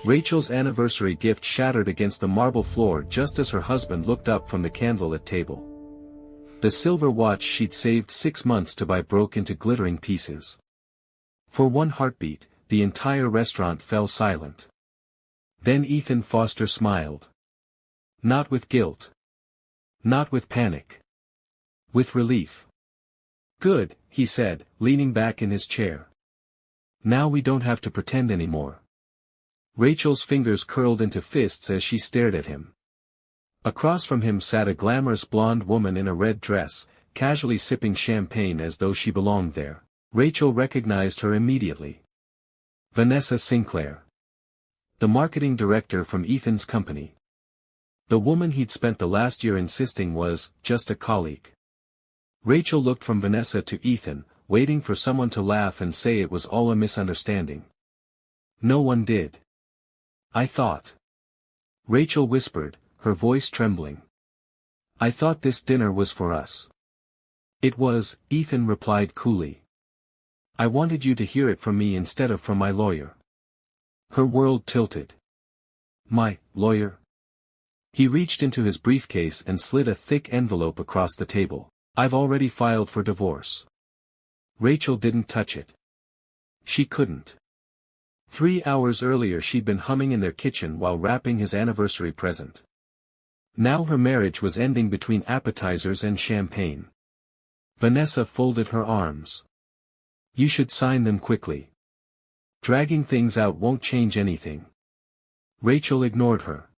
Rachel's anniversary gift shattered against the marble floor just as her husband looked up from the candlelit table. The silver watch she'd saved 6 months to buy broke into glittering pieces. For one heartbeat, the entire restaurant fell silent. Then Ethan Foster smiled. Not with guilt. Not with panic. With relief. "Good," he said, leaning back in his chair. "Now we don't have to pretend anymore." Rachel's fingers curled into fists as she stared at him. Across from him sat a glamorous blonde woman in a red dress, casually sipping champagne as though she belonged there. Rachel recognized her immediately. Vanessa Sinclair. The marketing director from Ethan's company. The woman he'd spent the last year insisting was just a colleague. Rachel looked from Vanessa to Ethan, waiting for someone to laugh and say it was all a misunderstanding. No one did. "I thought," Rachel whispered, her voice trembling. "I thought this dinner was for us." "It was," Ethan replied coolly. "I wanted you to hear it from me instead of from my lawyer." Her world tilted. "My lawyer?" He reached into his briefcase and slid a thick envelope across the table. "I've already filed for divorce." Rachel didn't touch it. She couldn't. 3 hours earlier she'd been humming in their kitchen while wrapping his anniversary present. Now her marriage was ending between appetizers and champagne. Vanessa folded her arms. "You should sign them quickly. Dragging things out won't change anything." Rachel ignored her.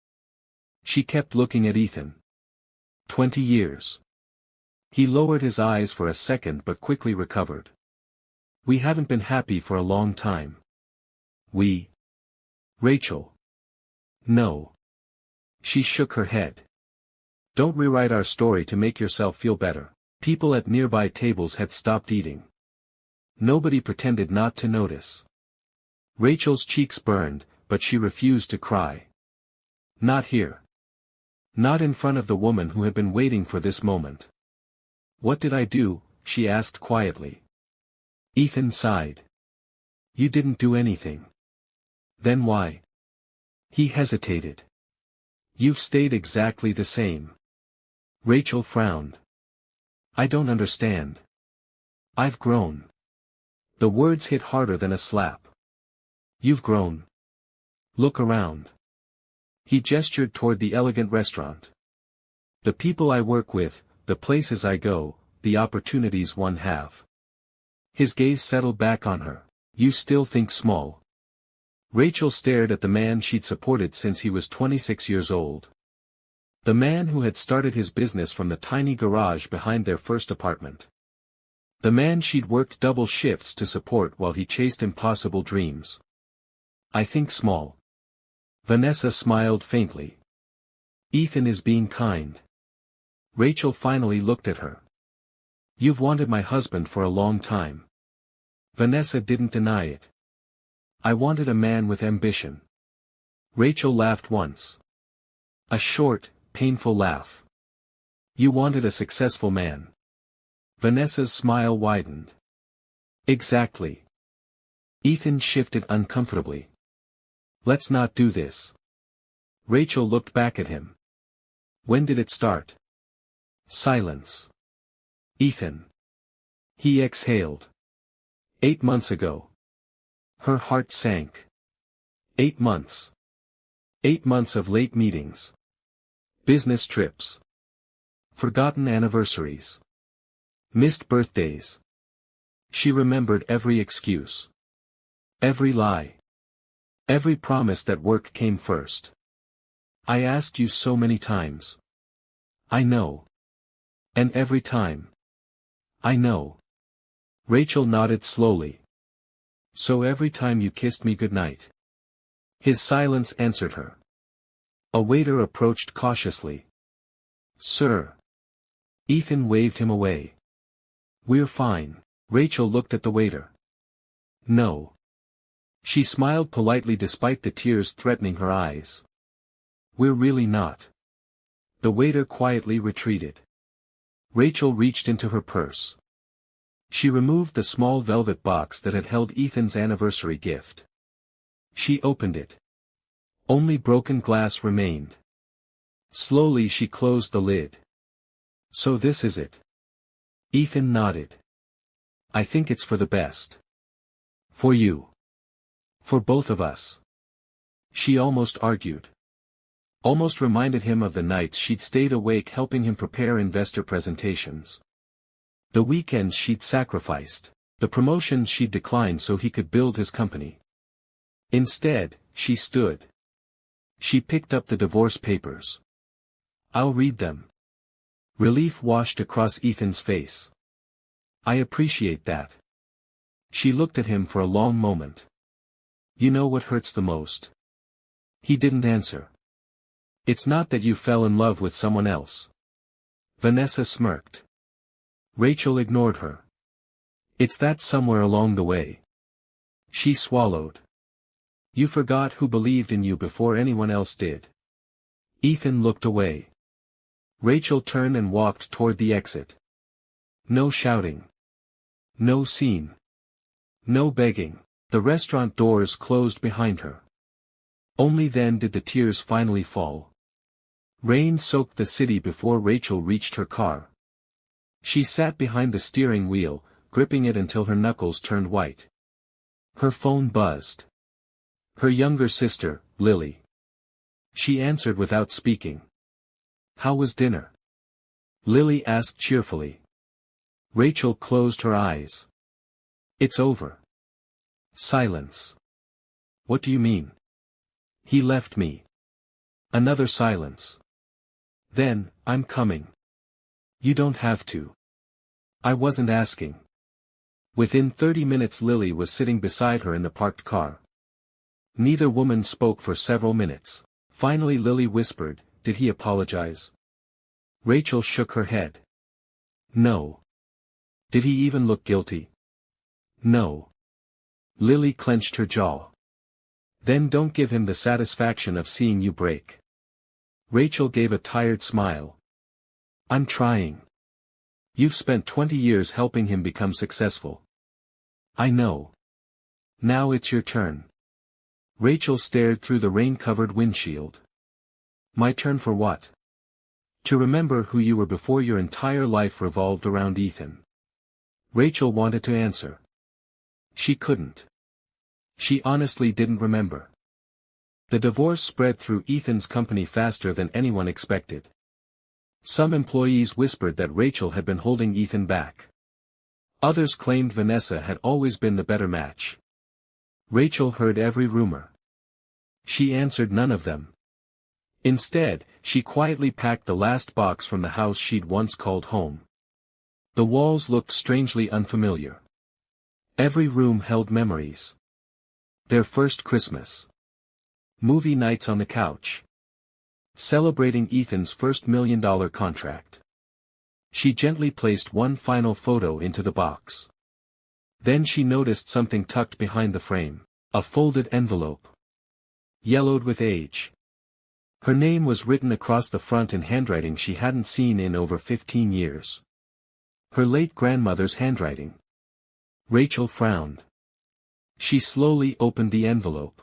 She kept looking at Ethan. 20 years. He lowered his eyes for a second but quickly recovered. "We haven't been happy for a long time." "We?" "Rachel." "No." She shook her head. "Don't rewrite our story to make yourself feel better." People at nearby tables had stopped eating. Nobody pretended not to notice. Rachel's cheeks burned, but she refused to cry. Not here. Not in front of the woman who had been waiting for this moment. "What did I do?" she asked quietly. Ethan sighed. "You didn't do anything." "Then why?" He hesitated. "You've stayed exactly the same." Rachel frowned. "I don't understand." "I've grown." The words hit harder than a slap. "You've grown. Look around." He gestured toward the elegant restaurant. "The people I work with, the places I go, the opportunities one have." His gaze settled back on her. "You still think small." Rachel stared at the man she'd supported since he was 26 years old. The man who had started his business from the tiny garage behind their first apartment. The man she'd worked double shifts to support while he chased impossible dreams. "I think small." Vanessa smiled faintly. "Ethan is being kind." Rachel finally looked at her. "You've wanted my husband for a long time." Vanessa didn't deny it. "I wanted a man with ambition." Rachel laughed once. A short, painful laugh. "You wanted a successful man." Vanessa's smile widened. "Exactly." Ethan shifted uncomfortably. "Let's not do this." Rachel looked back at him. "When did it start?" Silence. "Ethan." He exhaled. 8 months ago." Her heart sank. 8 months. 8 months of late meetings. Business trips. Forgotten anniversaries. Missed birthdays. She remembered every excuse. Every lie. Every promise that work came first. "I asked you so many times." "I know." "And every time." "I know." Rachel nodded slowly. "So every time you kissed me goodnight." His silence answered her. A waiter approached cautiously. "Sir." Ethan waved him away. "We're fine." Rachel looked at the waiter. "No." She smiled politely despite the tears threatening her eyes. "We're really not." The waiter quietly retreated. Rachel reached into her purse. She removed the small velvet box that had held Ethan's anniversary gift. She opened it. Only broken glass remained. Slowly she closed the lid. So this is it. Ethan nodded. I think it's for the best. For you. For both of us. She almost argued. Almost reminded him of the nights she'd stayed awake helping him prepare investor presentations. The weekends she'd sacrificed. The promotions she'd declined so he could build his company. Instead, she stood. She picked up the divorce papers. I'll read them. Relief washed across Ethan's face. I appreciate that. She looked at him for a long moment. You know what hurts the most? He didn't answer. It's not that you fell in love with someone else. Vanessa smirked. Rachel ignored her. It's that somewhere along the way. She swallowed. You forgot who believed in you before anyone else did. Ethan looked away. Rachel turned and walked toward the exit. No shouting. No scene. No begging. The restaurant doors closed behind her. Only then did the tears finally fall. Rain soaked the city before Rachel reached her car. She sat behind the steering wheel, gripping it until her knuckles turned white. Her phone buzzed. Her younger sister, Lily. She answered without speaking. How was dinner? Lily asked cheerfully. Rachel closed her eyes. It's over. Silence. What do you mean? He left me. Another silence. Then, I'm coming. You don't have to. I wasn't asking. Within 30 minutes Lily was sitting beside her in the parked car. Neither woman spoke for several minutes. Finally Lily whispered, did he apologize? Rachel shook her head. No. Did he even look guilty? No. Lily clenched her jaw. Then don't give him the satisfaction of seeing you break. Rachel gave a tired smile. I'm trying. You've spent 20 years helping him become successful. I know. Now it's your turn. Rachel stared through the rain-covered windshield. My turn for what? To remember who you were before your entire life revolved around Ethan. Rachel wanted to answer. She couldn't. She honestly didn't remember. The divorce spread through Ethan's company faster than anyone expected. Some employees whispered that Rachel had been holding Ethan back. Others claimed Vanessa had always been the better match. Rachel heard every rumor. She answered none of them. Instead, she quietly packed the last box from the house she'd once called home. The walls looked strangely unfamiliar. Every room held memories. Their first Christmas. Movie nights on the couch. Celebrating Ethan's first $1 million contract. She gently placed one final photo into the box. Then she noticed something tucked behind the frame. A folded envelope. Yellowed with age. Her name was written across the front in handwriting she hadn't seen in over 15 years. Her late grandmother's handwriting. Rachel frowned. She slowly opened the envelope.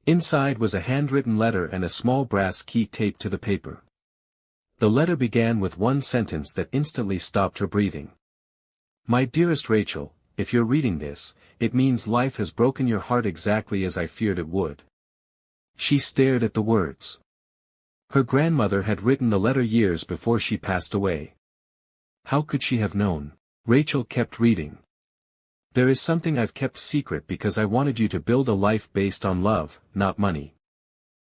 Inside was a handwritten letter and a small brass key taped to the paper. The letter began with one sentence that instantly stopped her breathing. My dearest Rachel, if you're reading this, it means life has broken your heart exactly as I feared it would. She stared at the words. Her grandmother had written the letter years before she passed away. How could she have known? Rachel kept reading. There is something I've kept secret because I wanted you to build a life based on love, not money.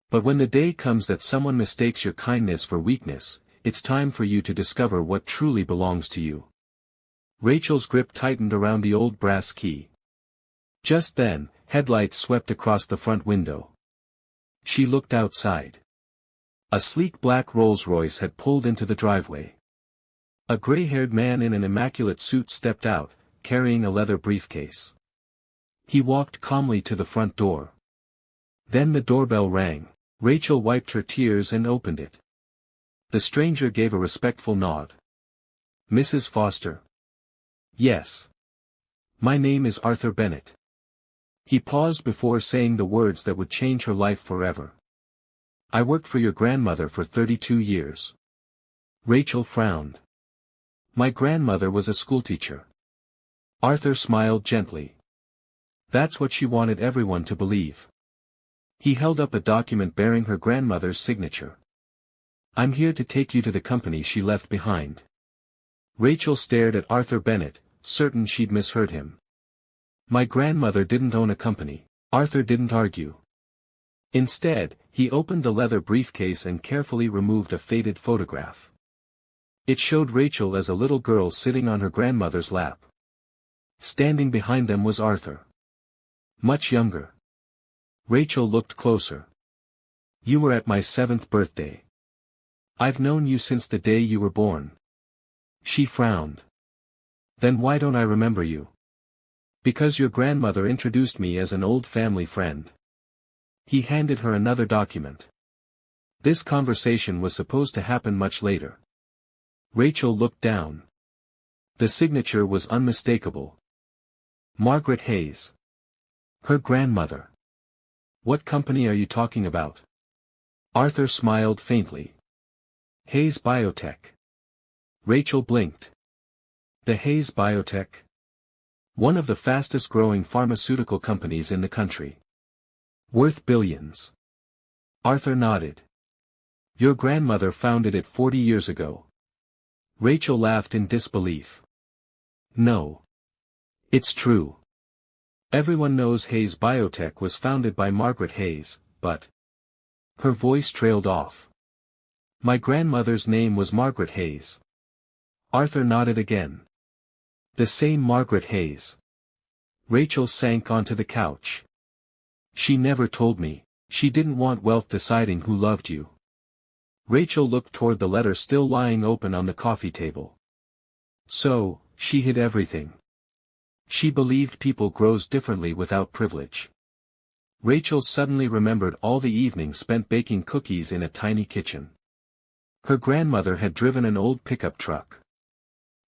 But when the day comes that someone mistakes your kindness for weakness, it's time for you to discover what truly belongs to you. Rachel's grip tightened around the old brass key. Just then, headlights swept across the front window. She looked outside. A sleek black Rolls-Royce had pulled into the driveway. A gray-haired man in an immaculate suit stepped out, carrying a leather briefcase. He walked calmly to the front door. Then the doorbell rang. Rachel wiped her tears and opened it. The stranger gave a respectful nod. Mrs. Foster? Yes. My name is Arthur Bennett. He paused before saying the words that would change her life forever. I worked for your grandmother for 32 years. Rachel frowned. My grandmother was a schoolteacher. Arthur smiled gently. That's what she wanted everyone to believe. He held up a document bearing her grandmother's signature. I'm here to take you to the company she left behind. Rachel stared at Arthur Bennett, certain she'd misheard him. My grandmother didn't own a company. Arthur didn't argue. Instead, he opened the leather briefcase and carefully removed a faded photograph. It showed Rachel as a little girl sitting on her grandmother's lap. Standing behind them was Arthur. Much younger. Rachel looked closer. You were at my 7th birthday. I've known you since the day you were born. She frowned. Then why don't I remember you? Because your grandmother introduced me as an old family friend. He handed her another document. This conversation was supposed to happen much later. Rachel looked down. The signature was unmistakable. Margaret Hayes. Her grandmother. What company are you talking about? Arthur smiled faintly. Hayes Biotech. Rachel blinked. The Hayes Biotech? One of the fastest growing pharmaceutical companies in the country. Worth billions. Arthur nodded. Your grandmother founded it 40 years ago. Rachel laughed in disbelief. No. It's true. Everyone knows Hayes Biotech was founded by Margaret Hayes, but... Her voice trailed off. My grandmother's name was Margaret Hayes. Arthur nodded again. The same Margaret Hayes. Rachel sank onto the couch. She never told me. She didn't want wealth deciding who loved you. Rachel looked toward the letter still lying open on the coffee table. So, she hid everything. She believed people grows differently without privilege. Rachel suddenly remembered all the evenings spent baking cookies in a tiny kitchen. Her grandmother had driven an old pickup truck.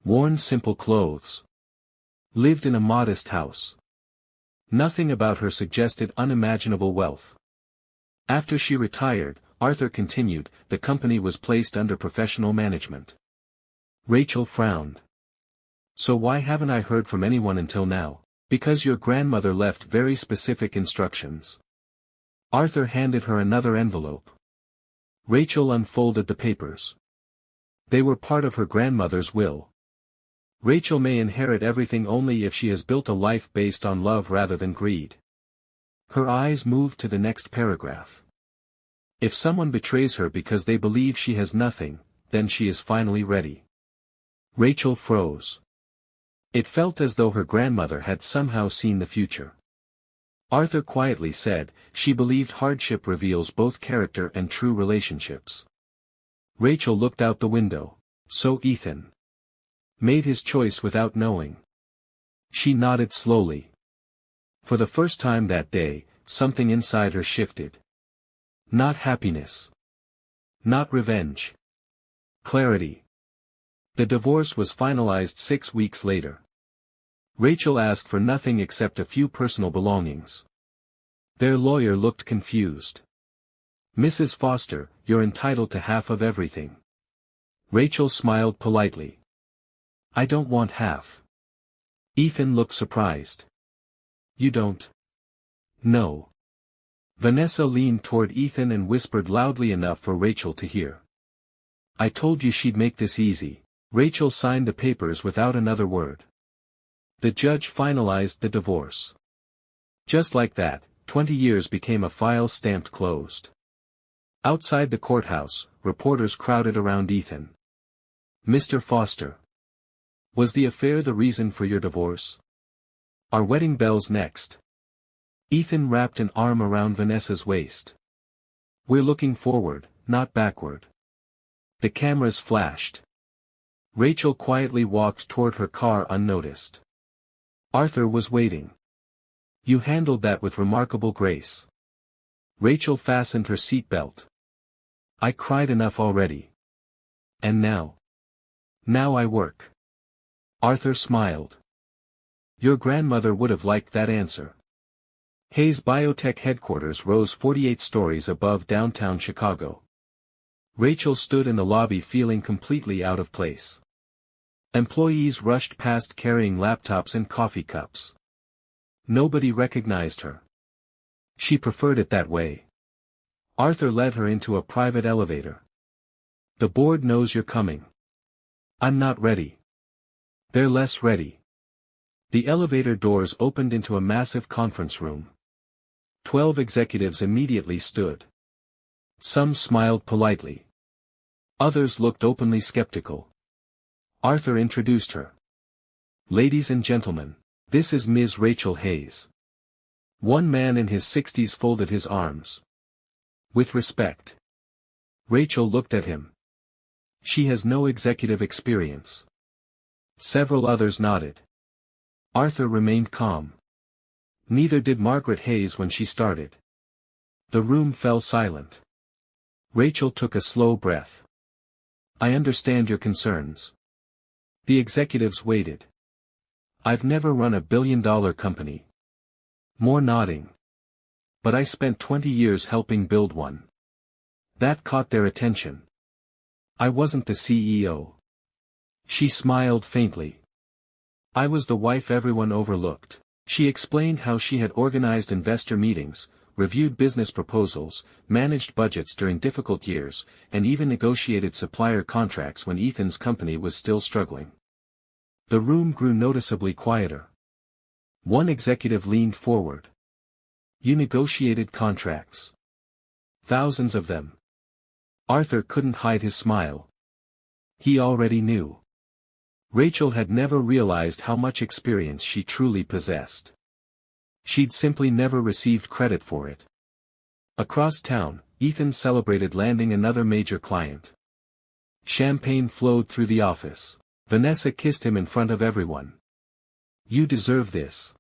Worn simple clothes. Lived in a modest house. Nothing about her suggested unimaginable wealth. After she retired, Arthur continued, the company was placed under professional management. Rachel frowned. So why haven't I heard from anyone until now? Because your grandmother left very specific instructions. Arthur handed her another envelope. Rachel unfolded the papers. They were part of her grandmother's will. Rachel may inherit everything only if she has built a life based on love rather than greed. Her eyes moved to the next paragraph. If someone betrays her because they believe she has nothing, then she is finally ready. Rachel froze. It felt as though her grandmother had somehow seen the future. Arthur quietly said, she believed hardship reveals both character and true relationships. Rachel looked out the window. So Ethan made his choice without knowing. She nodded slowly. For the first time that day, something inside her shifted. Not happiness. Not revenge. Clarity. The divorce was finalized 6 weeks later. Rachel asked for nothing except a few personal belongings. Their lawyer looked confused. Mrs. Foster, you're entitled to half of everything. Rachel smiled politely. I don't want half. Ethan looked surprised. You don't? No. Vanessa leaned toward Ethan and whispered loudly enough for Rachel to hear. I told you she'd make this easy. Rachel signed the papers without another word. The judge finalized the divorce. Just like that, 20 years became a file stamped closed. Outside the courthouse, reporters crowded around Ethan. Mr. Foster. Was the affair the reason for your divorce? Are wedding bells next? Ethan wrapped an arm around Vanessa's waist. We're looking forward, not backward. The cameras flashed. Rachel quietly walked toward her car unnoticed. Arthur was waiting. You handled that with remarkable grace. Rachel fastened her seatbelt. I cried enough already. And now? Now I work. Arthur smiled. Your grandmother would have liked that answer. Hayes Biotech headquarters rose 48 stories above downtown Chicago. Rachel stood in the lobby feeling completely out of place. Employees rushed past carrying laptops and coffee cups. Nobody recognized her. She preferred it that way. Arthur led her into a private elevator. The board knows you're coming. I'm not ready. They're less ready. The elevator doors opened into a massive conference room. 12 executives immediately stood. Some smiled politely. Others looked openly skeptical. Arthur introduced her. Ladies and gentlemen, this is Ms. Rachel Hayes. One man in his 60s folded his arms. With respect. Rachel looked at him. She has no executive experience. Several others nodded. Arthur remained calm. Neither did Margaret Hayes when she started. The room fell silent. Rachel took a slow breath. I understand your concerns. The executives waited. I've never run a billion-dollar company. More nodding. But I spent 20 years helping build one. That caught their attention. I wasn't the CEO. She smiled faintly. I was the wife everyone overlooked. She explained how she had organized investor meetings, reviewed business proposals, managed budgets during difficult years, and even negotiated supplier contracts when Ethan's company was still struggling. The room grew noticeably quieter. One executive leaned forward. You negotiated contracts. Thousands of them. Arthur couldn't hide his smile. He already knew. Rachel had never realized how much experience she truly possessed. She'd simply never received credit for it. Across town, Ethan celebrated landing another major client. Champagne flowed through the office. Vanessa kissed him in front of everyone. You deserve this.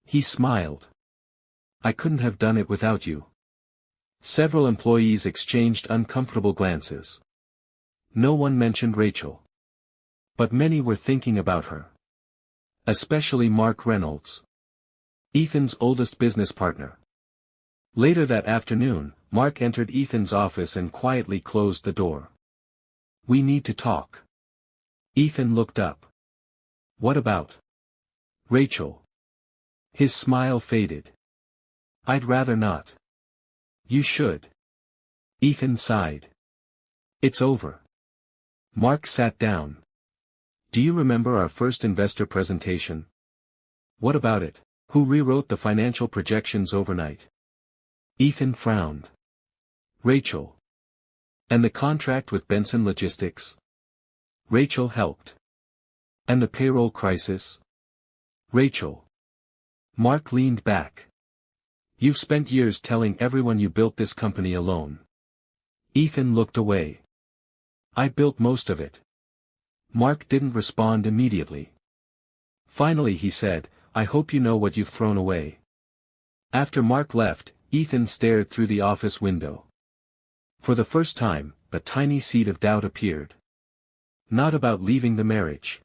He smiled. I couldn't have done it without you. Several employees exchanged uncomfortable glances. No one mentioned Rachel. But many were thinking about her. Especially Mark Reynolds. Ethan's oldest business partner. Later that afternoon, Mark entered Ethan's office and quietly closed the door. We need to talk. Ethan looked up. What about Rachel? His smile faded. I'd rather not. You should. Ethan sighed. It's over. Mark sat down. Do you remember our first investor presentation? What about it? Who rewrote the financial projections overnight? Ethan frowned. Rachel. And the contract with Benson Logistics? Rachel helped. And the payroll crisis? Rachel. Mark leaned back. You've spent years telling everyone you built this company alone. Ethan looked away. I built most of it. Mark didn't respond immediately. Finally he said, I hope you know what you've thrown away. After Mark left, Ethan stared through the office window. For the first time, a tiny seed of doubt appeared. Not about leaving the marriage.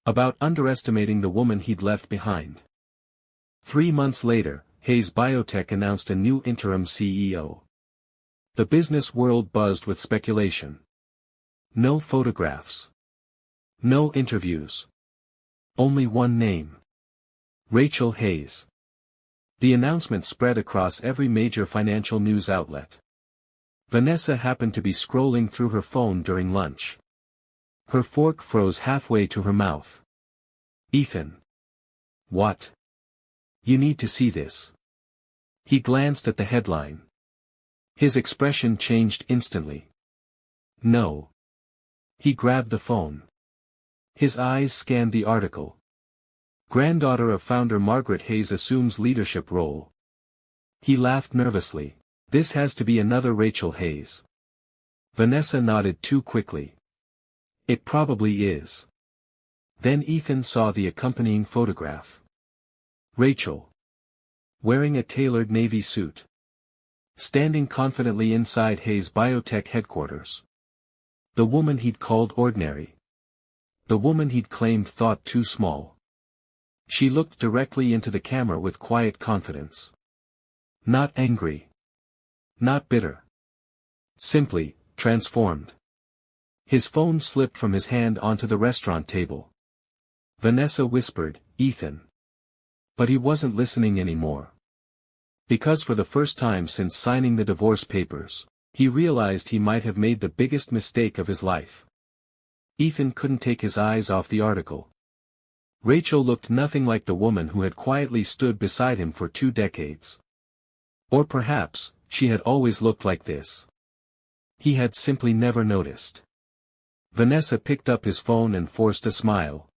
About underestimating the woman he'd left behind. 3 months later, Hayes Biotech announced a new interim CEO. The business world buzzed with speculation. No photographs. No interviews. Only one name. Rachel Hayes. The announcement spread across every major financial news outlet. Vanessa happened to be scrolling through her phone during lunch. Her fork froze halfway to her mouth. Ethan. What? You need to see this. He glanced at the headline. His expression changed instantly. No. He grabbed the phone. His eyes scanned the article. Granddaughter of founder Margaret Hayes assumes leadership role. He laughed nervously. This has to be another Rachel Hayes. Vanessa nodded too quickly. It probably is. Then Ethan saw the accompanying photograph. Rachel. Wearing a tailored navy suit. Standing confidently inside Hayes Biotech headquarters. The woman he'd called ordinary. The woman he'd claimed thought too small. She looked directly into the camera with quiet confidence. Not angry. Not bitter. Simply, transformed. His phone slipped from his hand onto the restaurant table. Vanessa whispered, "Ethan." But he wasn't listening anymore. Because for the first time since signing the divorce papers, he realized he might have made the biggest mistake of his life. Ethan couldn't take his eyes off the article. Rachel looked nothing like the woman who had quietly stood beside him for 2 decades. Or perhaps, she had always looked like this. He had simply never noticed. Vanessa picked up his phone and forced a smile.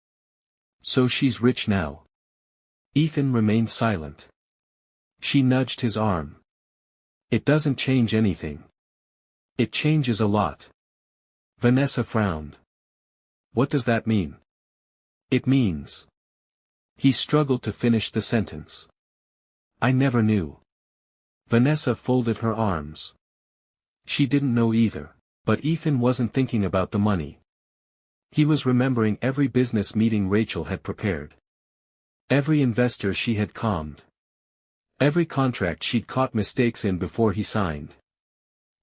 So she's rich now. Ethan remained silent. She nudged his arm. It doesn't change anything. It changes a lot. Vanessa frowned. What does that mean? It means. He struggled to finish the sentence. I never knew. Vanessa folded her arms. She didn't know either, but Ethan wasn't thinking about the money. He was remembering every business meeting Rachel had prepared. Every investor she had calmed. Every contract she'd caught mistakes in before he signed.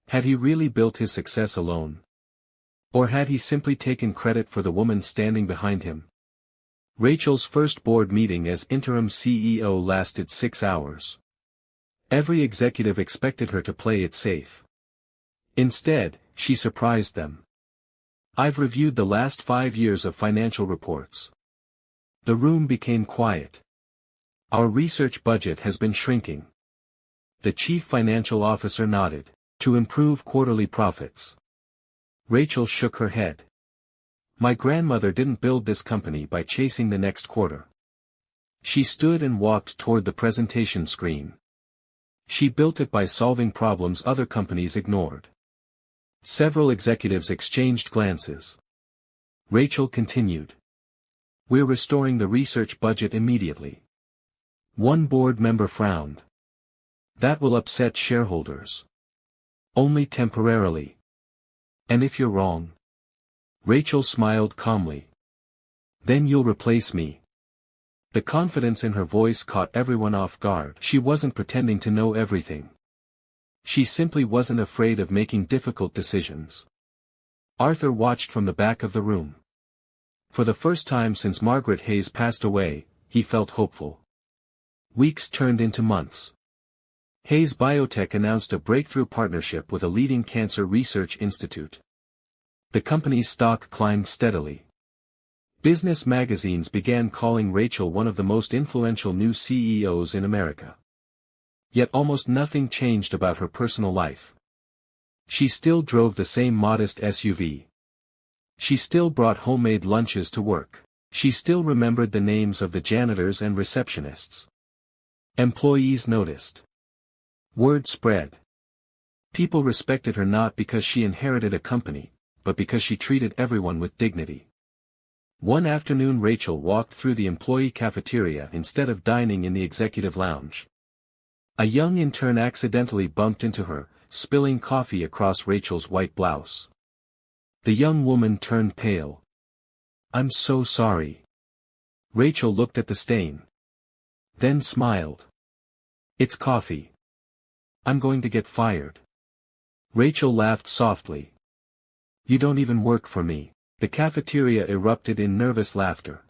Had he really built his success alone? Or had he simply taken credit for the woman standing behind him? Rachel's first board meeting as interim CEO lasted 6 hours. Every executive expected her to play it safe. Instead, she surprised them. I've reviewed the last 5 years of financial reports. The room became quiet. Our research budget has been shrinking. The chief financial officer nodded. To improve quarterly profits. Rachel shook her head. My grandmother didn't build this company by chasing the next quarter. She stood and walked toward the presentation screen. She built it by solving problems other companies ignored. Several executives exchanged glances. Rachel continued. We're restoring the research budget immediately. One board member frowned. That will upset shareholders. Only temporarily. And if you're wrong? Rachel smiled calmly. Then you'll replace me. The confidence in her voice caught everyone off guard. She wasn't pretending to know everything. She simply wasn't afraid of making difficult decisions. Arthur watched from the back of the room. For the first time since Margaret Hayes passed away, he felt hopeful. Weeks turned into months. Hayes Biotech announced a breakthrough partnership with a leading cancer research institute. The company's stock climbed steadily. Business magazines began calling Rachel one of the most influential new CEOs in America. Yet almost nothing changed about her personal life. She still drove the same modest SUV. She still brought homemade lunches to work. She still remembered the names of the janitors and receptionists. Employees noticed. Word spread. People respected her not because she inherited a company, but because she treated everyone with dignity. One afternoon Rachel walked through the employee cafeteria instead of dining in the executive lounge. A young intern accidentally bumped into her, spilling coffee across Rachel's white blouse. The young woman turned pale. I'm so sorry. Rachel looked at the stain. Then smiled. It's coffee. I'm going to get fired. Rachel laughed softly. You don't even work for me. The cafeteria erupted in nervous laughter.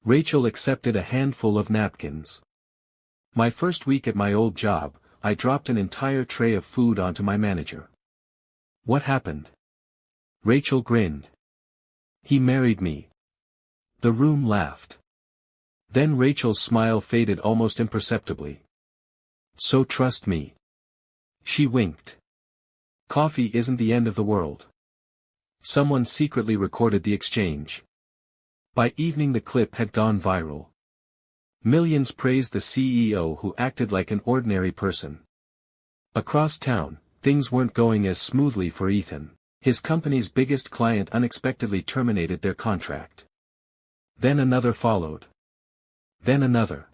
Rachel accepted a handful of napkins. My first week at my old job, I dropped an entire tray of food onto my manager. What happened? Rachel grinned. He married me. The room laughed. Then Rachel's smile faded almost imperceptibly. So trust me. She winked. Coffee isn't the end of the world. Someone secretly recorded the exchange. By evening the clip had gone viral. Millions praised the CEO who acted like an ordinary person. Across town, things weren't going as smoothly for Ethan. His company's biggest client unexpectedly terminated their contract. Then another followed. Then another.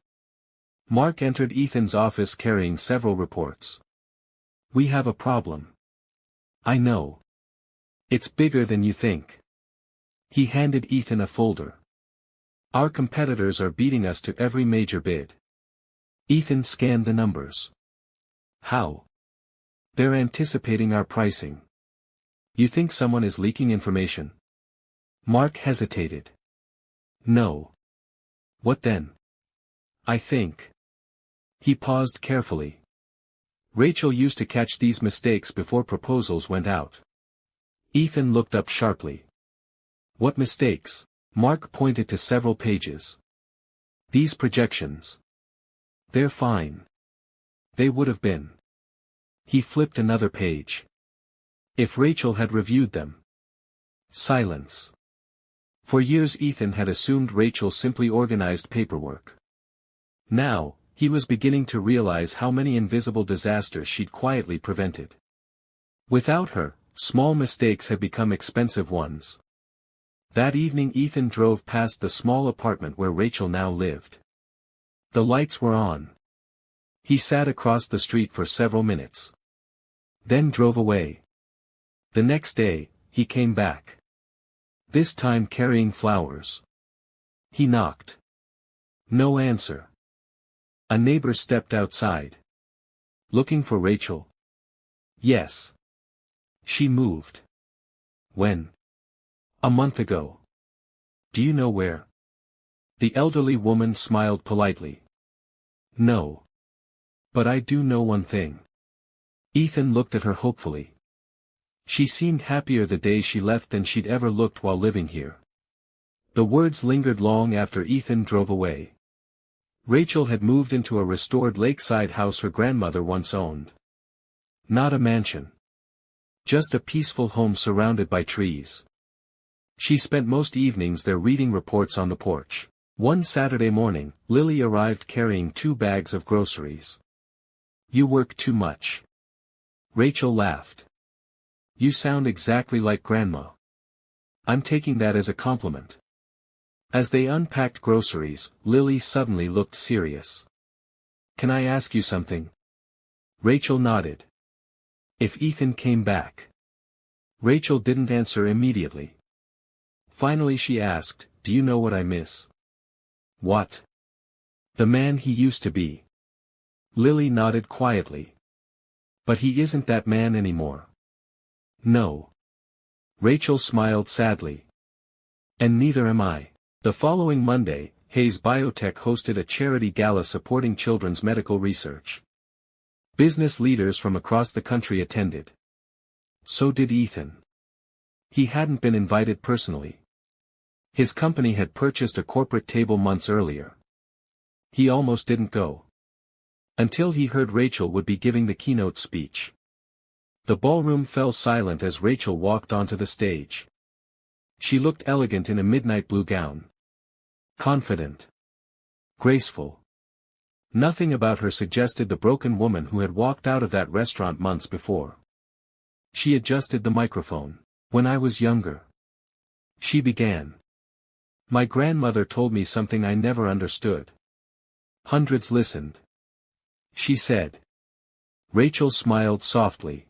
Mark entered Ethan's office carrying several reports. We have a problem. I know. It's bigger than you think. He handed Ethan a folder. Our competitors are beating us to every major bid. Ethan scanned the numbers. How? They're anticipating our pricing. You think someone is leaking information? Mark hesitated. No. What then? I think. He paused carefully. Rachel used to catch these mistakes before proposals went out. Ethan looked up sharply. What mistakes? Mark pointed to several pages. These projections. They're fine. They would have been. He flipped another page. If Rachel had reviewed them. Silence. For years Ethan had assumed Rachel simply organized paperwork. Now, he was beginning to realize how many invisible disasters she'd quietly prevented. Without her, small mistakes had become expensive ones. That evening Ethan drove past the small apartment where Rachel now lived. The lights were on. He sat across the street for several minutes. Then drove away. The next day, he came back. This time carrying flowers. He knocked. No answer. A neighbor stepped outside. Looking for Rachel? Yes. She moved. When? A month ago. Do you know where? The elderly woman smiled politely. No. But I do know one thing. Ethan looked at her hopefully. She seemed happier the day she left than she'd ever looked while living here. The words lingered long after Ethan drove away. Rachel had moved into a restored lakeside house her grandmother once owned. Not a mansion. Just a peaceful home surrounded by trees. She spent most evenings there reading reports on the porch. One Saturday morning, Lily arrived carrying 2 bags of groceries. You work too much. Rachel laughed. You sound exactly like Grandma. I'm taking that as a compliment. As they unpacked groceries, Lily suddenly looked serious. Can I ask you something? Rachel nodded. If Ethan came back. Rachel didn't answer immediately. Finally she asked, do you know what I miss? What? The man he used to be. Lily nodded quietly. But he isn't that man anymore. No. Rachel smiled sadly. And neither am I. The following Monday, Hayes Biotech hosted a charity gala supporting children's medical research. Business leaders from across the country attended. So did Ethan. He hadn't been invited personally. His company had purchased a corporate table months earlier. He almost didn't go. Until he heard Rachel would be giving the keynote speech. The ballroom fell silent as Rachel walked onto the stage. She looked elegant in a midnight blue gown. Confident. Graceful. Nothing about her suggested the broken woman who had walked out of that restaurant months before. She adjusted the microphone. When I was younger. She began. My grandmother told me something I never understood. Hundreds listened. She said. Rachel smiled softly.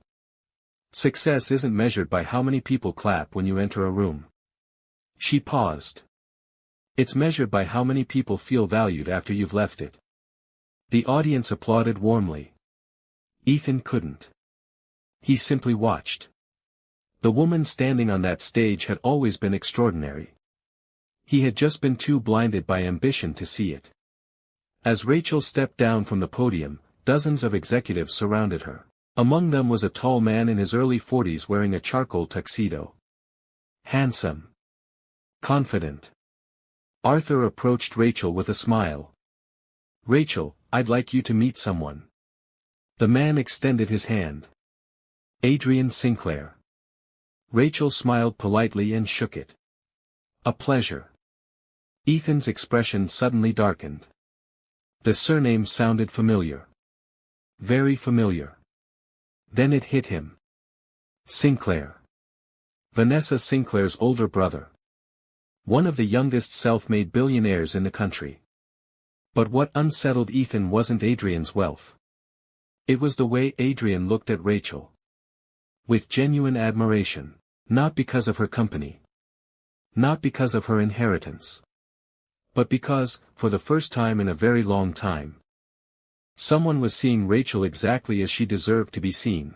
Success isn't measured by how many people clap when you enter a room. She paused. It's measured by how many people feel valued after you've left it. The audience applauded warmly. Ethan couldn't. He simply watched. The woman standing on that stage had always been extraordinary. He had just been too blinded by ambition to see it. As Rachel stepped down from the podium, dozens of executives surrounded her. Among them was a tall man in his early 40s wearing a charcoal tuxedo. Handsome. Confident. Arthur approached Rachel with a smile. Rachel, I'd like you to meet someone. The man extended his hand. Adrian Sinclair. Rachel smiled politely and shook it. A pleasure. Ethan's expression suddenly darkened. The surname sounded familiar. Very familiar. Then it hit him. Sinclair. Vanessa Sinclair's older brother. One of the youngest self-made billionaires in the country. But what unsettled Ethan wasn't Adrian's wealth. It was the way Adrian looked at Rachel. With genuine admiration. Not because of her company. Not because of her inheritance. but because, for the first time in a very long time, someone was seeing Rachel exactly as she deserved to be seen.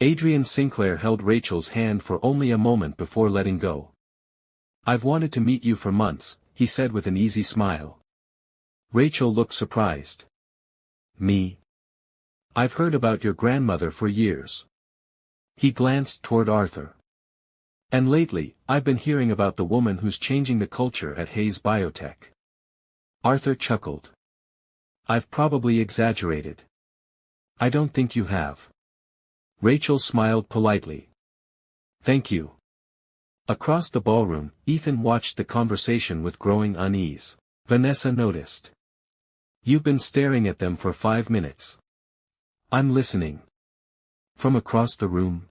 Adrian Sinclair held Rachel's hand for only a moment before letting go. "I've wanted to meet you for months," he said with an easy smile. Rachel looked surprised. "Me? I've heard about your grandmother for years." He glanced toward Arthur. "And lately, I've been hearing about the woman who's changing the culture at Hayes Biotech." Arthur chuckled. "I've probably exaggerated." "I don't think you have." Rachel smiled politely. "Thank you." Across the ballroom, Ethan watched the conversation with growing unease. Vanessa noticed. "You've been staring at them for 5 minutes." "I'm listening." From across the room.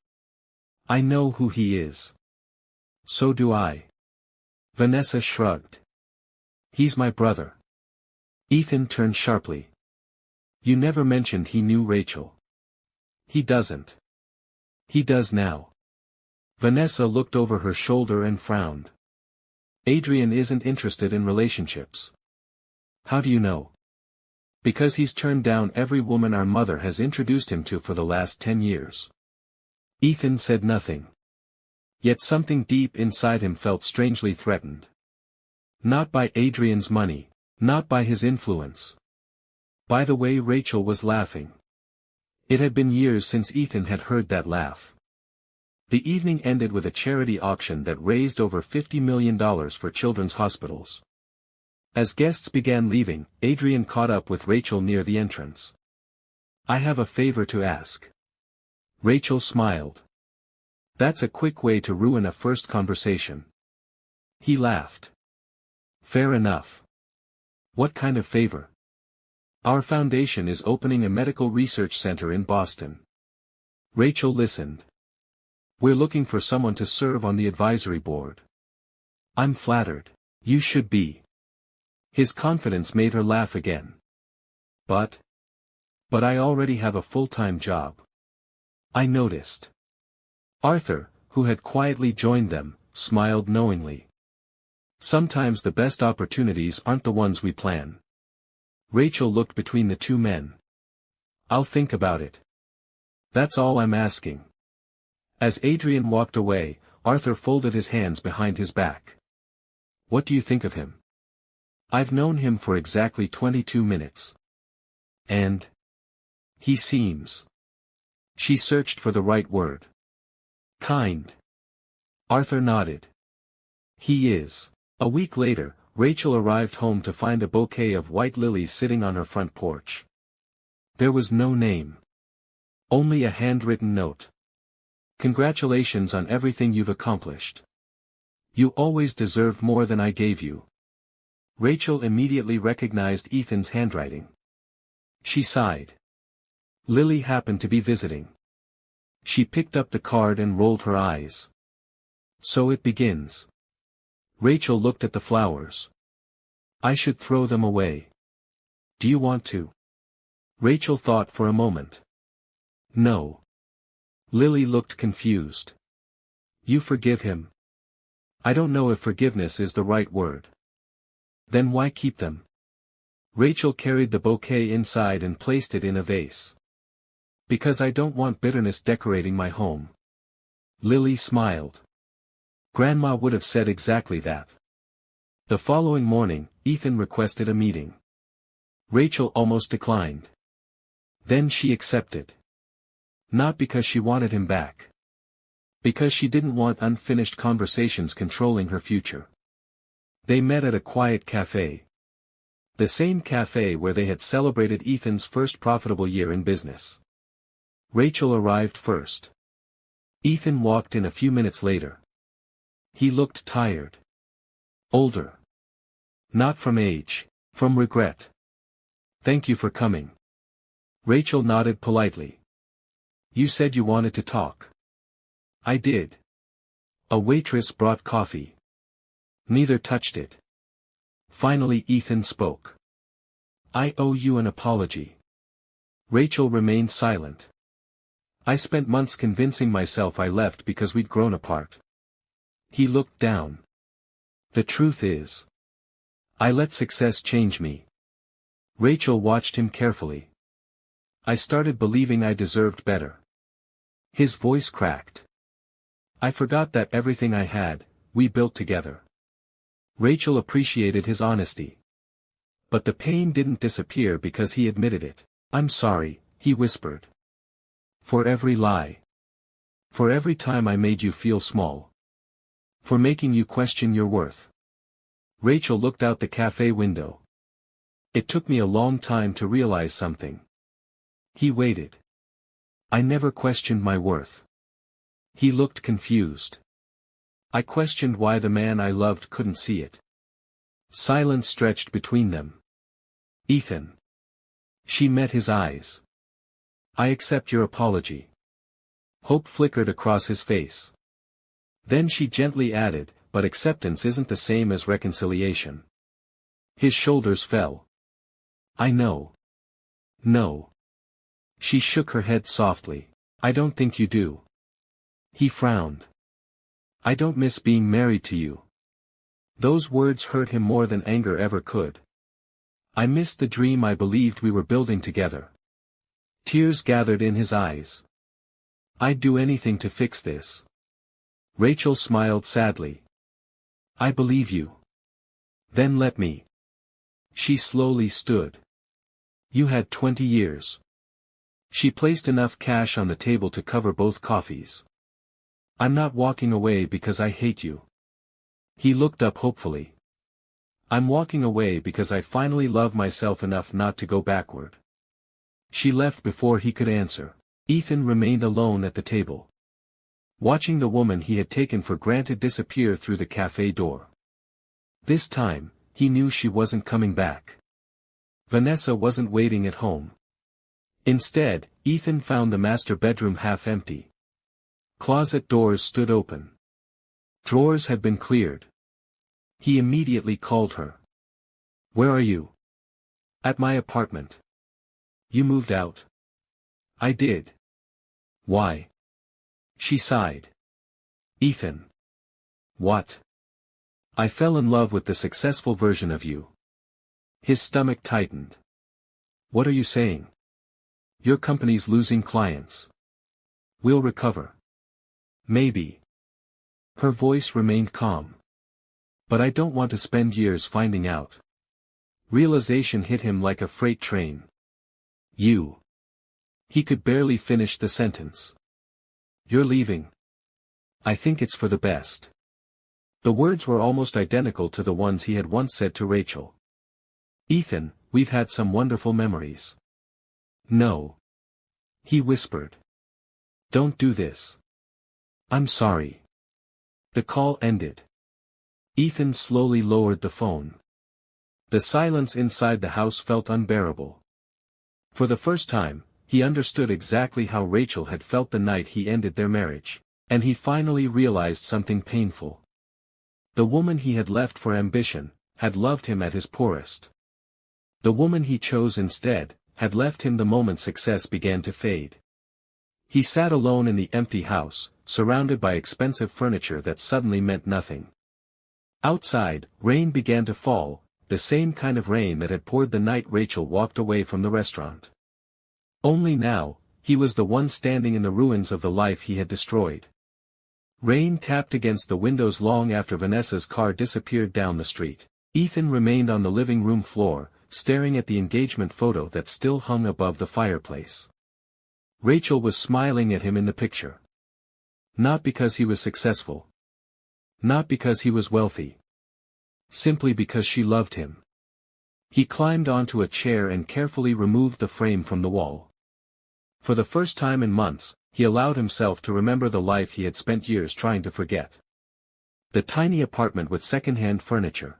"I know who he is." "So do I." Vanessa shrugged. "He's my brother." Ethan turned sharply. "You never mentioned he knew Rachel." "He doesn't." "He does now." Vanessa looked over her shoulder and frowned. "Adrian isn't interested in relationships." "How do you know?" "Because he's turned down every woman our mother has introduced him to for the last 10 years. Ethan said nothing. Yet something deep inside him felt strangely threatened. Not by Adrian's money, not by his influence. By the way Rachel was laughing. It had been years since Ethan had heard that laugh. The evening ended with a charity auction that raised over $50 million for children's hospitals. As guests began leaving, Adrian caught up with Rachel near the entrance. "I have a favor to ask." Rachel smiled. "That's a quick way to ruin a first conversation." He laughed. "Fair enough. What kind of favor?" "Our foundation is opening a medical research center in Boston." Rachel listened. "We're looking for someone to serve on the advisory board." "I'm flattered. You should be." His confidence made her laugh again. But I already have a full-time job." "I noticed." Arthur, who had quietly joined them, smiled knowingly. "Sometimes the best opportunities aren't the ones we plan." Rachel looked between the two men. "I'll think about it. That's all I'm asking." As Adrian walked away, Arthur folded his hands behind his back. "What do you think of him?" "I've known him for exactly 22 minutes. And he seems." She searched for the right word. "Kind." Arthur nodded. "He is." A week later, Rachel arrived home to find a bouquet of white lilies sitting on her front porch. There was no name. Only a handwritten note. "Congratulations on everything you've accomplished. You always deserved more than I gave you." Rachel immediately recognized Ethan's handwriting. She sighed. Lily happened to be visiting. She picked up the card and rolled her eyes. "So it begins." Rachel looked at the flowers. "I should throw them away." "Do you want to?" Rachel thought for a moment. "No." Lily looked confused. "You forgive him?" "I don't know if forgiveness is the right word." "Then why keep them?" Rachel carried the bouquet inside and placed it in a vase. "Because I don't want bitterness decorating my home." Lily smiled. Grandma would have said exactly that. The following morning, Ethan requested a meeting. Rachel almost declined. Then she accepted. Not because she wanted him back. Because she didn't want unfinished conversations controlling her future. They met at a quiet cafe. The same cafe where they had celebrated Ethan's first profitable year in business. Rachel arrived first. Ethan walked in a few minutes later. He looked tired. Older. Not from age, from regret. "Thank you for coming." Rachel nodded politely. "You said you wanted to talk." "I did." A waitress brought coffee. Neither touched it. Finally Ethan spoke. "I owe you an apology." Rachel remained silent. "I spent months convincing myself I left because we'd grown apart." He looked down. "The truth is, I let success change me. Rachel watched him carefully. I started believing I deserved better. His voice cracked. I forgot that everything I had, we built together. Rachel appreciated his honesty. But the pain didn't disappear because he admitted it. I'm sorry, he whispered. For every lie. For every time I made you feel small. For making you question your worth. Rachel looked out the cafe window. It took me a long time to realize something. He waited. I never questioned my worth. He looked confused. I questioned why the man I loved couldn't see it. Silence stretched between them. Ethan. She met his eyes. I accept your apology. Hope flickered across his face. Then she gently added, but acceptance isn't the same as reconciliation. His shoulders fell. I know. No. She shook her head softly. I don't think you do. He frowned. I don't miss being married to you. Those words hurt him more than anger ever could. I miss the dream I believed we were building together. Tears gathered in his eyes. I'd do anything to fix this. Rachel smiled sadly. I believe you. Then let me. She slowly stood. You had 20 years. She placed enough cash on the table to cover both coffees. I'm not walking away because I hate you. He looked up hopefully. I'm walking away because I finally love myself enough not to go backward. She left before he could answer. Ethan remained alone at the table. Watching the woman he had taken for granted disappear through the cafe door. This time, he knew she wasn't coming back. Vanessa wasn't waiting at home. Instead, Ethan found the master bedroom half empty. Closet doors stood open. Drawers had been cleared. He immediately called her. Where are you? At my apartment. You moved out. I did. Why? She sighed. Ethan. What? I fell in love with the successful version of you. His stomach tightened. What are you saying? Your company's losing clients. We'll recover. Maybe. Her voice remained calm. But I don't want to spend years finding out. Realization hit him like a freight train. You. He could barely finish the sentence. You're leaving. I think it's for the best. The words were almost identical to the ones he had once said to Rachel. Ethan, we've had some wonderful memories. No. He whispered. Don't do this. I'm sorry. The call ended. Ethan slowly lowered the phone. The silence inside the house felt unbearable. For the first time, he understood exactly how Rachel had felt the night he ended their marriage, and he finally realized something painful. The woman he had left for ambition, had loved him at his poorest. The woman he chose instead, had left him the moment success began to fade. He sat alone in the empty house, surrounded by expensive furniture that suddenly meant nothing. Outside, rain began to fall, the same kind of rain that had poured the night Rachel walked away from the restaurant. Only now, he was the one standing in the ruins of the life he had destroyed. Rain tapped against the windows long after Vanessa's car disappeared down the street. Ethan remained on the living room floor, staring at the engagement photo that still hung above the fireplace. Rachel was smiling at him in the picture. Not because he was successful. Not because he was wealthy. Simply because she loved him. He climbed onto a chair and carefully removed the frame from the wall. For the first time in months, he allowed himself to remember the life he had spent years trying to forget. The tiny apartment with second-hand furniture.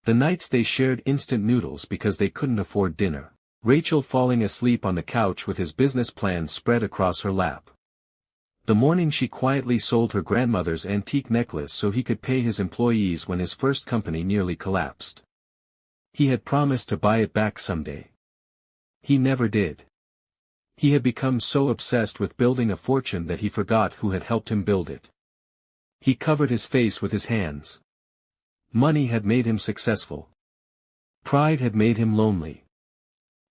The nights they shared instant noodles because they couldn't afford dinner. Rachel falling asleep on the couch with his business plans spread across her lap. The morning she quietly sold her grandmother's antique necklace so he could pay his employees when his first company nearly collapsed. He had promised to buy it back someday. He never did. He had become so obsessed with building a fortune that he forgot who had helped him build it. He covered his face with his hands. Money had made him successful, Pride had made him lonely.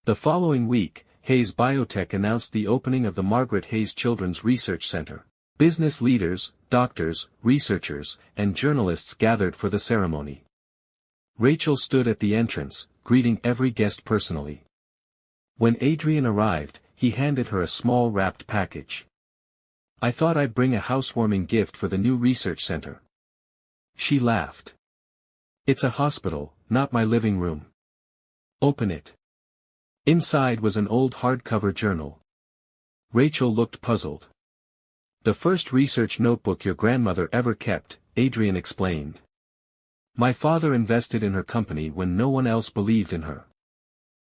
The following week, Hayes Biotech announced the opening of the Margaret Hayes Children's Research Center. Business leaders, doctors, researchers, and journalists gathered for the ceremony. Rachel stood at the entrance, greeting every guest personally. When Adrian arrived, he handed her a small wrapped package. "I thought I'd bring a housewarming gift for the new research center." She laughed. "It's a hospital, not my living room." "Open it." Inside was an old hardcover journal. Rachel looked puzzled. "The first research notebook your grandmother ever kept," Adrian explained. "My father invested in her company when no one else believed in her.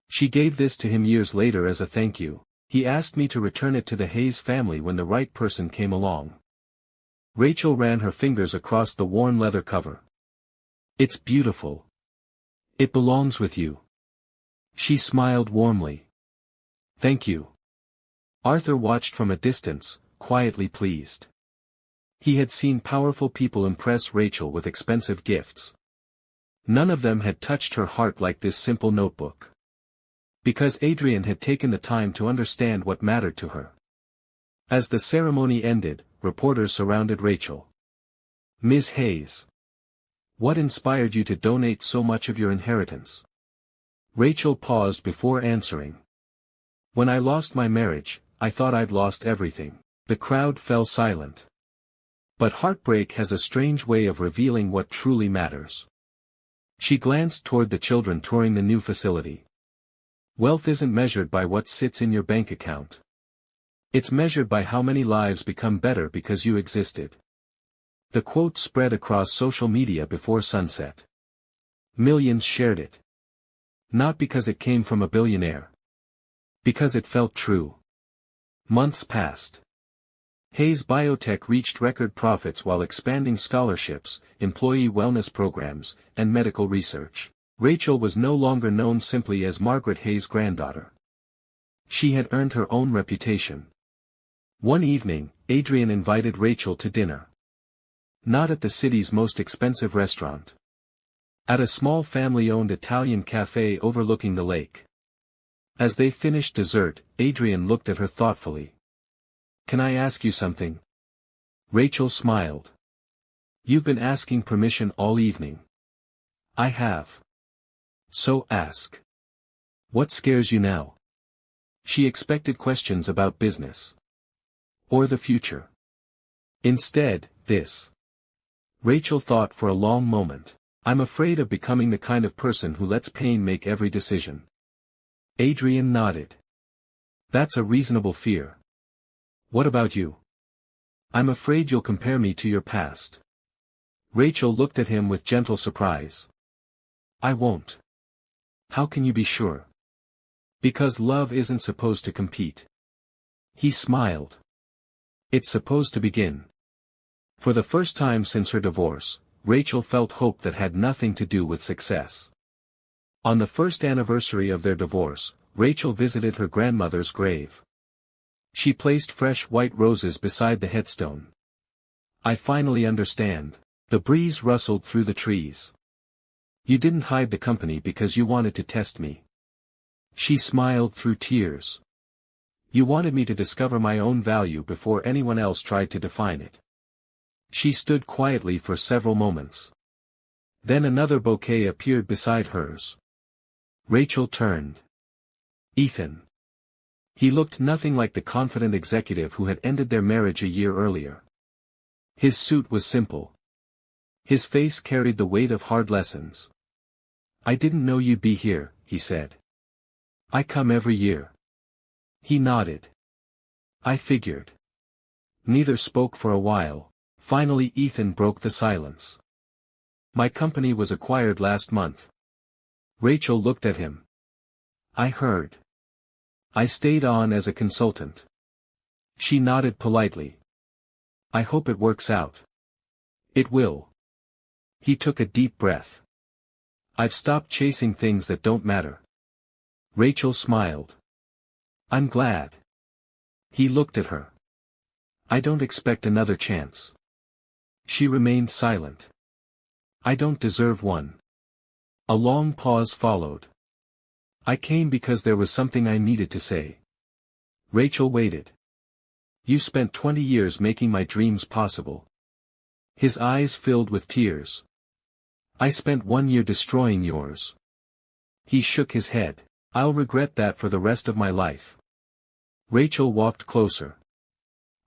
She gave this to him years later as a thank you. He asked me to return it to the Hayes family when the right person came along." Rachel ran her fingers across the worn leather cover. "It's beautiful. It belongs with you." She smiled warmly. "Thank you." Arthur watched from a distance, quietly pleased. He had seen powerful people impress Rachel with expensive gifts. None of them had touched her heart like this simple notebook. Because Adrian had taken the time to understand what mattered to her. As the ceremony ended, reporters surrounded Rachel. "Ms. Hayes. What inspired you to donate so much of your inheritance?" Rachel paused before answering. "When I lost my marriage, I thought I'd lost everything." The crowd fell silent. But heartbreak has a strange way of revealing what truly matters. She glanced toward the children touring the new facility. Wealth isn't measured by what sits in your bank account. It's measured by how many lives become better because you existed. The quote spread across social media before sunset. Millions shared it. Not because it came from a billionaire. Because it felt true. Months passed. Hayes Biotech reached record profits while expanding scholarships, employee wellness programs, and medical research. Rachel was no longer known simply as Margaret Hayes' granddaughter. She had earned her own reputation. One evening, Adrian invited Rachel to dinner. Not at the city's most expensive restaurant. At a small family-owned Italian cafe overlooking the lake. As they finished dessert, Adrian looked at her thoughtfully. "Can I ask you something?" Rachel smiled. "You've been asking permission all evening." "I have. So ask. What scares you now?" She expected questions about business. Or the future. Instead, this. Rachel thought for a long moment. "I'm afraid of becoming the kind of person who lets pain make every decision." Adrian nodded. "That's a reasonable fear. What about you?" "I'm afraid you'll compare me to your past." Rachel looked at him with gentle surprise. "I won't." "How can you be sure?" "Because love isn't supposed to compete." He smiled. "It's supposed to begin." For the first time since her divorce, Rachel felt hope that had nothing to do with success. On the first anniversary of their divorce, Rachel visited her grandmother's grave. She placed fresh white roses beside the headstone. "I finally understand." The breeze rustled through the trees. "You didn't hide the company because you wanted to test me." She smiled through tears. "You wanted me to discover my own value before anyone else tried to define it." She stood quietly for several moments. Then another bouquet appeared beside hers. Rachel turned. Ethan. He looked nothing like the confident executive who had ended their marriage a year earlier. His suit was simple. His face carried the weight of hard lessons. "I didn't know you'd be here," he said. "I come every year." He nodded. "I figured." Neither spoke for a while. Finally Ethan broke the silence. "My company was acquired last month." Rachel looked at him. "I heard. I stayed on as a consultant." She nodded politely. "I hope it works out." "It will." He took a deep breath. "I've stopped chasing things that don't matter." Rachel smiled. "I'm glad." He looked at her. "I don't expect another chance." She remained silent. "I don't deserve one." A long pause followed. I came because there was something I needed to say. Rachel waited. You spent 20 years making my dreams possible. His eyes filled with tears. I spent 1 year destroying yours. He shook his head. I'll regret that for the rest of my life. Rachel walked closer.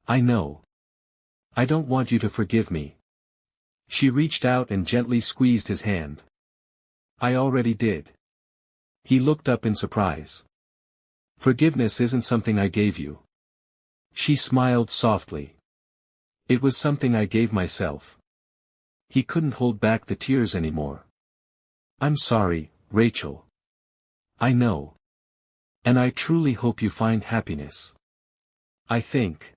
I know. I don't want you to forgive me. She reached out and gently squeezed his hand. I already did. He looked up in surprise. Forgiveness isn't something I gave you. She smiled softly. It was something I gave myself. He couldn't hold back the tears anymore. I'm sorry, Rachel. I know. And I truly hope you find happiness. I think.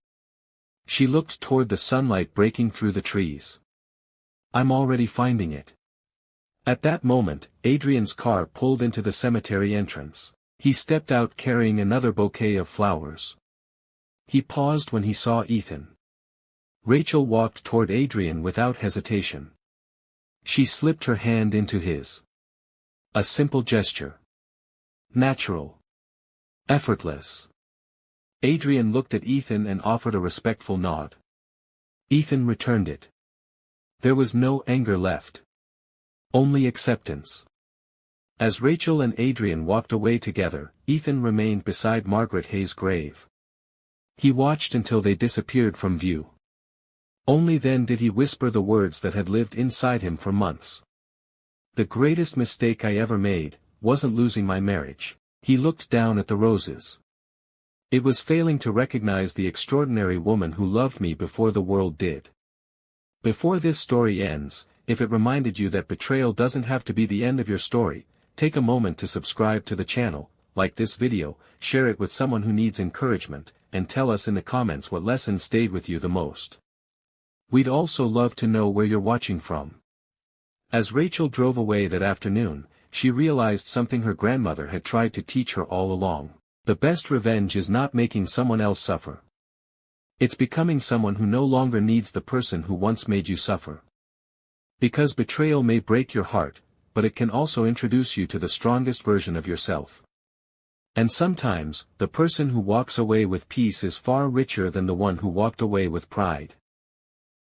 She looked toward the sunlight breaking through the trees. I'm already finding it. At that moment, Adrian's car pulled into the cemetery entrance. He stepped out carrying another bouquet of flowers. He paused when he saw Ethan. Rachel walked toward Adrian without hesitation. She slipped her hand into his. A simple gesture. Natural. Effortless. Adrian looked at Ethan and offered a respectful nod. Ethan returned it. There was no anger left. Only acceptance. As Rachel and Adrian walked away together, Ethan remained beside Margaret Hayes' grave. He watched until they disappeared from view. Only then did he whisper the words that had lived inside him for months. The greatest mistake I ever made wasn't losing my marriage. He looked down at the roses. It was failing to recognize the extraordinary woman who loved me before the world did. Before this story ends, if it reminded you that betrayal doesn't have to be the end of your story, take a moment to subscribe to the channel, like this video, share it with someone who needs encouragement, and tell us in the comments what lesson stayed with you the most. We'd also love to know where you're watching from. As Rachel drove away that afternoon, she realized something her grandmother had tried to teach her all along. The best revenge is not making someone else suffer. It's becoming someone who no longer needs the person who once made you suffer. Because betrayal may break your heart, but it can also introduce you to the strongest version of yourself. And sometimes, the person who walks away with peace is far richer than the one who walked away with pride.